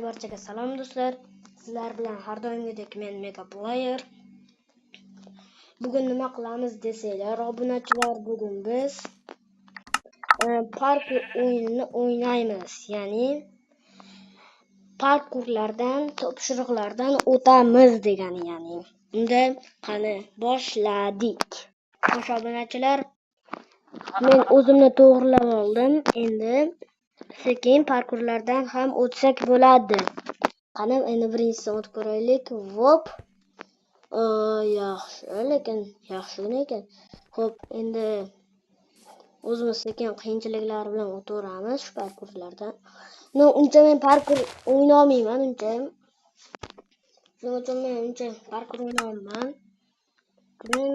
Barchaga salom do'stlar. Sizlar bilan har doimgidek men Mega Player. Bugun nima qilamiz desanglar, obunachilar, bugun biz parkur o'yinini o'ynaymiz. Ya'ni parkurlardan, topshiriqlardan o'tamiz degani, ya'ni. Unda qani boshladik. Xo'sh obunachilar, men o'zimni to'g'rilab oldim. Endi sekin parkurlardan ham o'tsak bo'ladi. Qani endi birinchisidan o'tib ko'raylik. Vop. Yaxshi ekan. Xo'p, endi o'zimiz sekin qiyinchiliklar bilan o'taveramiz shu parkurlardan. Uncha men parkur o'ynolmayman, Shuning uchun men uncha parkur o'ynolmayman. Men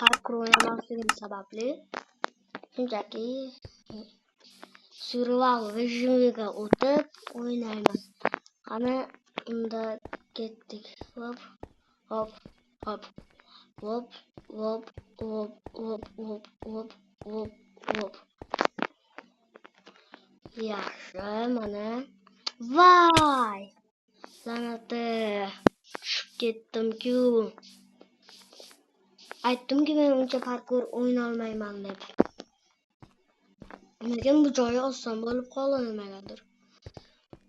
parkur o'ynamasligim sababli shunchaki survival rejimiga o'tib o'ynayman. Qani unda ketdik. Hop. Yaxshi, mana. Voy! La'nati. Tushib ketdim-ku. Aytdim-ki men uncha parkur o'ynolmayman deb. Lekin bu joyi oson bo'lib qoldi nimagadir.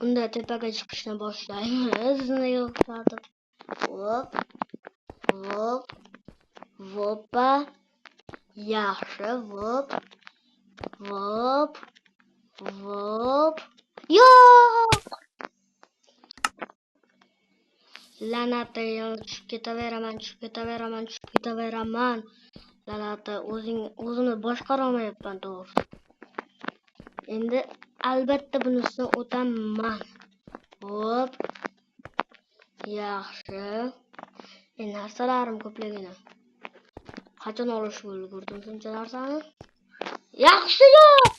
Unda tepaga chiqishni boshlaymiz. Nega o'xshatib? Voppa. Yaxshi, vop. Yo'q! La'nati, tushib ketaveraman. La'nati, o'zimni boshqara olmayapman to'g'ri. Endi albatta bunisidan o'taman. Hop. Yaxshi. Narsalarim ko'pligini. Qachon olishga ulgurdim shuncha narsani? Yaxshi yo'q.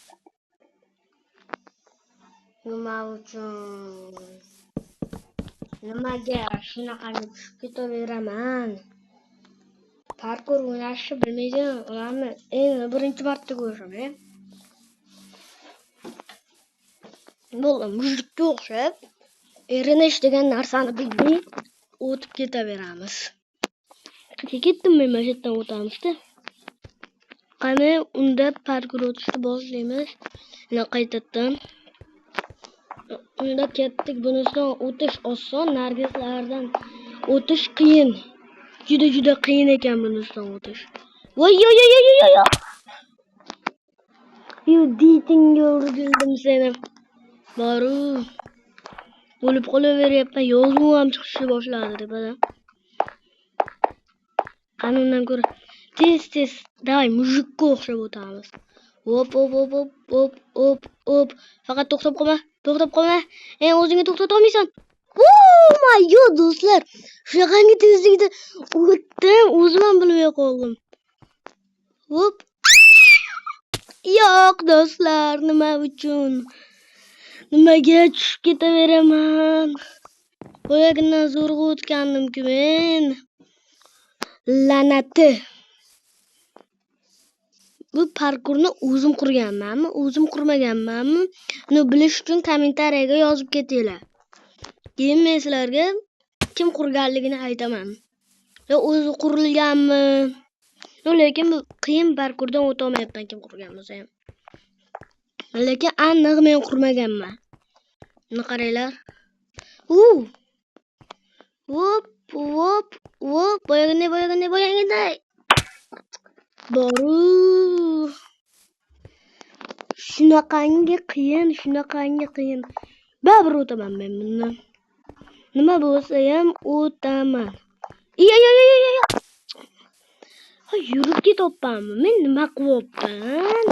Nima uchun? Nimaga shunaqangi tushib ketaveraman? Parkur o'ynashni bilmaydigan ularni endi birinchi marta ko'rishim. Bo'ldi, mujikka o'xshab erinish degan narsani bilmay o'tib ketaveramiz. Ketdim men mana shu yerdan o'tamiz-da. Qani unda parkur o'tishni boshlaymiz. Qaytadan. Unda ketdik. Bunisidan o'tish oson, nargislardan o'tish qiyin. Juda qiyin ekan bunisidan o'tish. Voy. Ditingga urgildim seni. Boru. O'lib qolaveryapman. Yozuv ham chiqishni boshladi tepadan. Qanundan ko'ra tez. Davay, mujikka o'xshab o'tamiz. Hop. Faqat to'xtab qolma. O'zingni to'xtata olmaysan. Oh my god, do'stlar. Shunaqangi tezlikda o'tdim, o'zim ham bilmay qoldim. Hop. Yo'q, do'stlar, nima uchun? Nimaga tushib ketaveraman? Boyagidan zo'rg'a o'tgandim-ku men. La'nati. Bu parkurni o'zim qurganmanmi, o'zim qurmaganmanmi? Buni bilish uchun kommentariyaga yozib ketinglar. Keyin men sizlarga kim qurganligini aytaman. Yo o'zi qurilganmi? Lekin bu qiyin parkurdan o'ta olmayapman kim qurgan bo'lsa ham. Lekin aniq men qurmaganman. Buni qaranglar. Hop. Boyaganday. Boru. Shunaqangi qiyin. Baribir o'taman men bundan. Nima bo'lsa ham o'taman. Yurib ketopmanmi? Men nima qilyapman?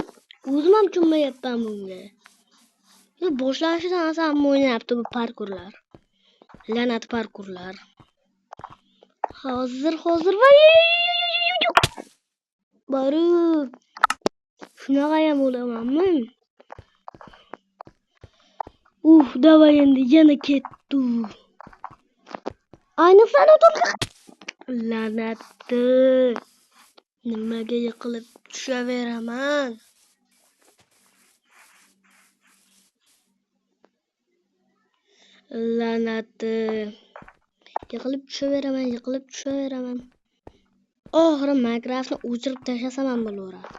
O'zim ham tushunmayapman bunga. Boshlashidan asabim o'ynayapti bu parkurlar. La'nat parkurlar. Hozir boru. Shunaqa ham o'lamanmi? Davay endi yana ketdi. Ayniqsa la'nati. Nimaga yiqilib tushaveraman? La'nati. Yiqilib tushaveraman. Oxiri Minecraftni o'chirib tashlasam ham bo'laveradi.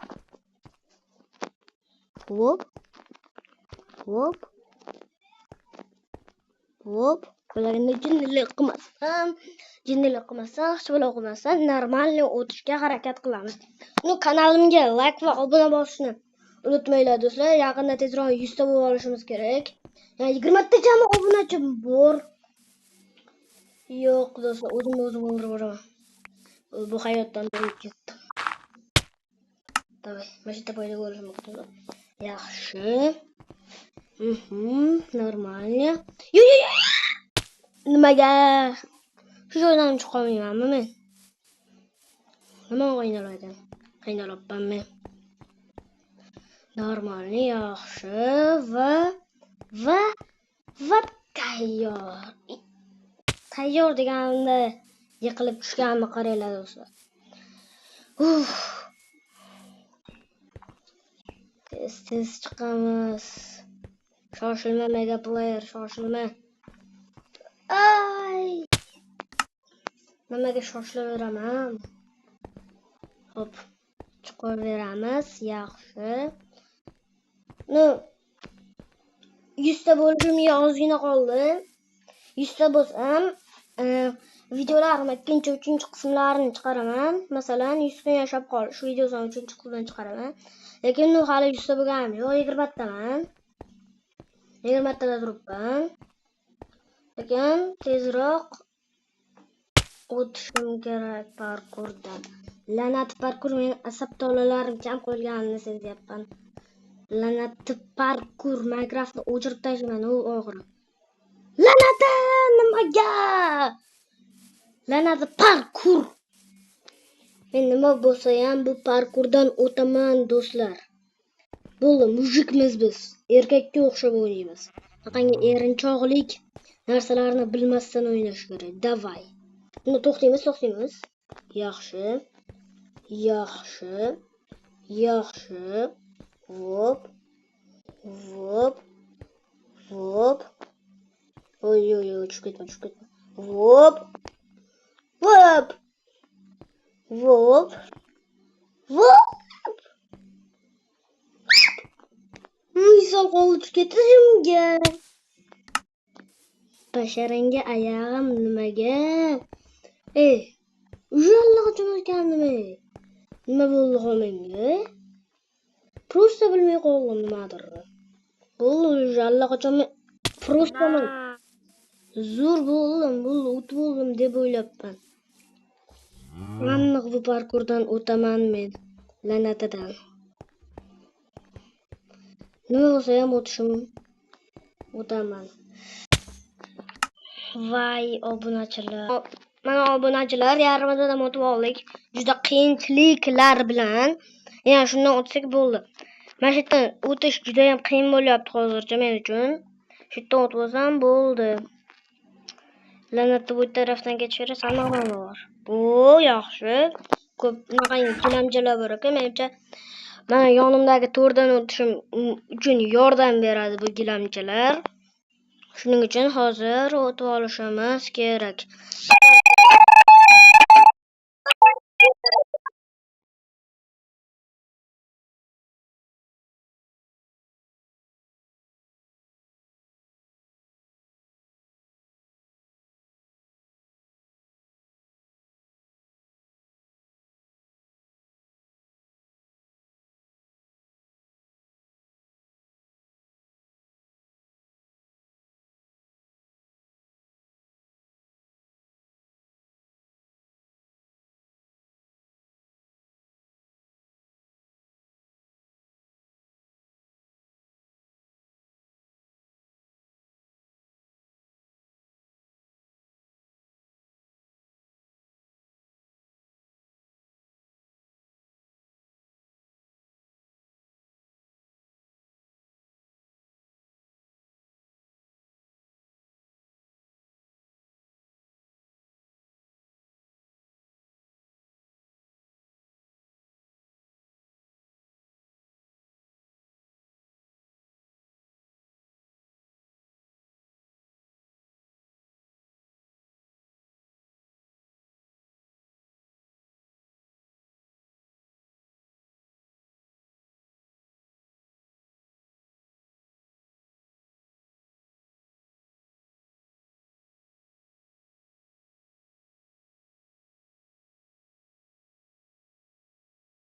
Hop. Bularni jinnilik qilmasam, hech bo'lib qilmasam, normalni o'tishga harakat qilamiz. Kanalimga like va obuna bosishni unutmanglar do'stlar. Yaqinda tezroq 100 ta bo'lib olishimiz kerak. 20 ta jami obunachi bor. Yo'q do'stlar, o'zim o'ldirib boraman. Bu hayotdan o'tib ketdim. Davay, mana shu yerda paydo bo'lishim kerak. Yaxshi. Normalniy. Yo. Nimaga? Shu joydan chiqib qolmaymanmi men? Nima qiynalyapman men? Normalniy, yaxshi va tayyor. Tayyor deganimda yiqilib tushganimni qaranglar do'stlar. Tez chiqamiz. Shoshilma mega player, shoshilma. Ay! Nimaga shoshilaveraman? Hop, chiqaveramiz, yaxshi. 100 ta bo'lishim ozgina qoldi. 100 ta bo'lsam, videolarimni ikkinchi, uchinchi qismlarini chiqaraman. Masalan, 100 kun yashab qolish videosini uchinchi qismini chiqaraman. Lekin hali 100 ta bo'lganim yo'q, 20 taman. 20 tada turibman. Lekin tezroq o'tishim kerak parkurdan. La'nat parkur men asab tolalarim kam qolganini sezyapman. La'nat parkur Minecraftni o'chirib tashlayman u oxiri. La'nati nimaga? La'nat parkur. Men nima bo'lsa ham bu parkurdan o'taman do'stlar. Bo'ldi, mujikmiz biz. Erkakka o'xshab o'ynaymiz. Qanday erinchoqlik narsalarni bilmasdan o'ynash kerak. Davay. To'xtaymiz. Yaxshi. Hop. Oy, tushib ketma. Hop. Misol qo'li tushib ketdi shunga. Basharangga oyog'im nimaga? Allaqachon o'tgandimi? Nima bo'ldi menga? Prosta bilmay qoldim nimadir. Bo'ldi, allaqachon prostaman. Zo'r bo'ldim, o'tib deb o'ylabman. Aniq bu parkurdan o'taman men. La'natidan. Nima bo'lsa ham o'taman. Voy obunachilar. Mana obunachilar, yarmidan o'tib oldik. Juda qiyinchiliklar bilan. Shundan o'tsak bo'ldi. Mana shu yerdan o'tish juda ham qiyin bo'lyapti hozircha men uchun. Shu yerdan o'tib olsam bo'ldi. La'natni bu tarafdan kechirasan, bor. Yaxshi. Ko'p bunaqangi gilamchalar bor ekan. Menimcha mana yonimdagi to'rdan o'tishim uchun yordam beradi bu gilamchalar. Shuning uchun hozir o'tib olishimiz kerak.